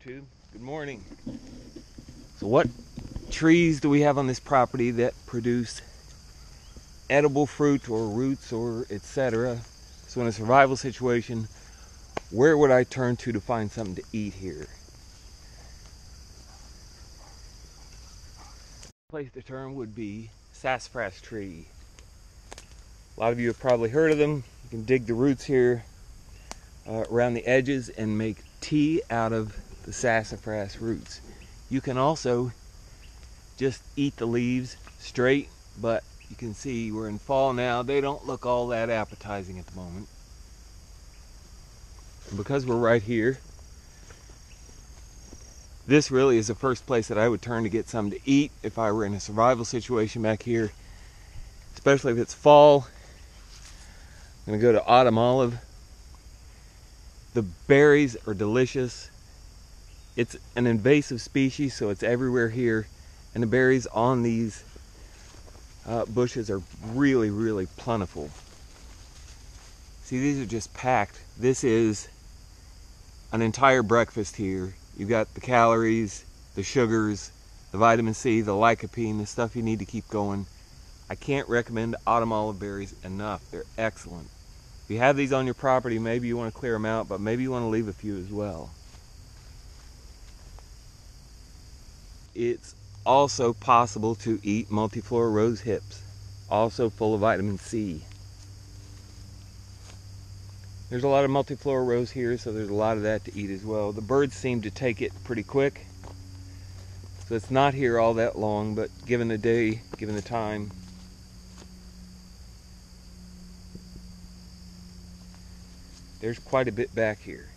YouTube. Good morning. So what trees do we have on this property that produce edible fruit or roots or etc.? So in a survival situation, where would I turn to find something to eat here? The place to turn would be sassafras tree. A lot of you have probably heard of them. You can dig the roots here around the edges and make tea out of the sassafras roots. You can also just eat the leaves straight, but you can see we're in fall now. They don't look all that appetizing at the moment. And because we're right here, this really is the first place that I would turn to get something to eat if I were in a survival situation back here, especially if it's fall. I'm going to go to autumn olive. The berries are delicious. It's an invasive species, so it's everywhere here, and the berries on these bushes are really, really plentiful. See, these are just packed. This is an entire breakfast here. You've got the calories, the sugars, the vitamin C, the lycopene, the stuff you need to keep going. I can't recommend autumn olive berries enough. They're excellent. If you have these on your property, maybe you want to clear them out, but maybe you want to leave a few as well. It's also possible to eat multiflora rose hips, also full of vitamin C. There's a lot of multiflora rose here, so there's a lot of that to eat as well. The birds seem to take it pretty quick, so it's not here all that long, but given the day, given the time, there's quite a bit back here.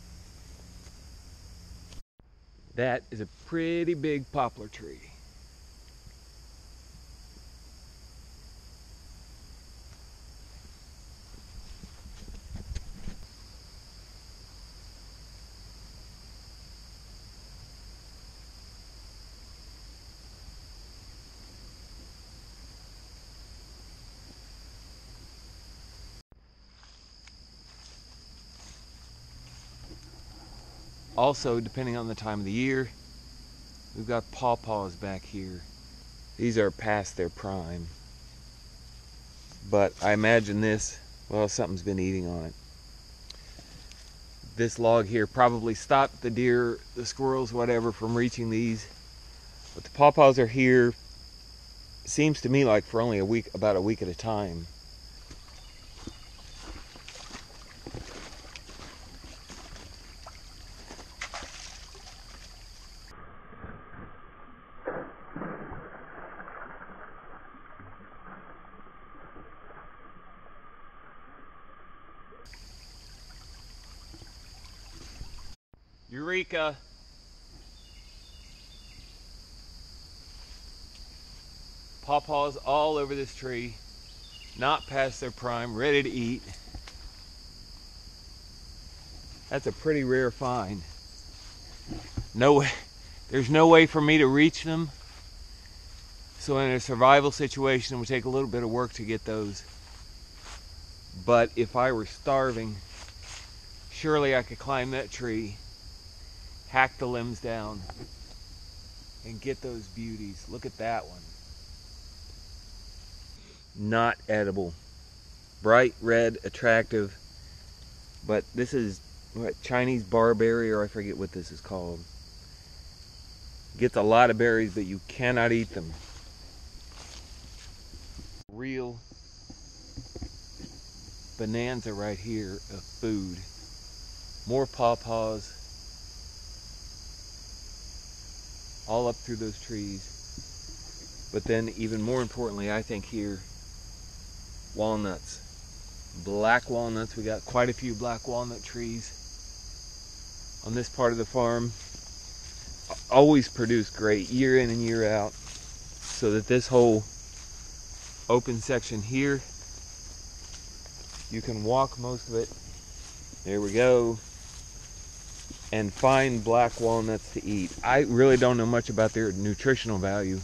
That is a pretty big poplar tree. Also, depending on the time of the year, we've got Paw Paws back here. These are past their prime. But I imagine this, well, something's been eating on it. This log here probably stopped the deer, the squirrels, whatever, from reaching these. But the Paw Paws are here, seems to me like for only a week, about a week at a time. Eureka! Paw Paws all over this tree, not past their prime, ready to eat. That's a pretty rare find. No way, there's no way for me to reach them, so in a survival situation it would take a little bit of work to get those. But if I were starving, surely I could climb that tree, hack the limbs down, and get those beauties. Look at that one. Not edible. Bright red, attractive, but this is what, Chinese barberry, or I forget what this is called. Gets a lot of berries, but you cannot eat them. Real bonanza right here of food. More Paw Paws all up through those trees. But then even more importantly, I think here, walnuts. Black walnuts. We got quite a few black walnut trees on this part of the farm. Always produce great year in and year out, so that this whole open section here, you can walk most of it, there we go, and find black walnuts to eat. I really don't know much about their nutritional value,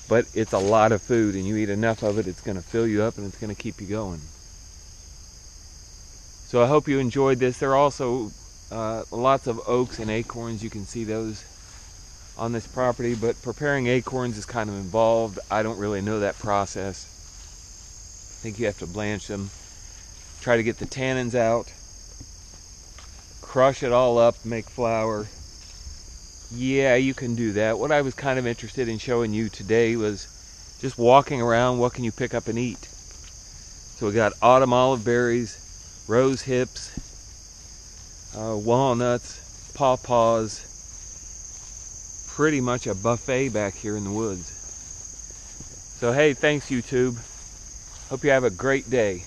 but it's a lot of food, and you eat enough of it, it's going to fill you up and it's going to keep you going. So I hope you enjoyed this. They're also Lots of oaks and acorns, you can see those on this property, but preparing acorns is kind of involved. I don't really know that process. I think you have to blanch them, try to get the tannins out, crush it all up, make flour. Yeah, you can do that. What I was kind of interested in showing you today was just walking around, what can you pick up and eat? So we got autumn olive berries, rose hips, walnuts, paw paws. Pretty much a buffet back here in the woods. So hey, thanks YouTube. Hope you have a great day.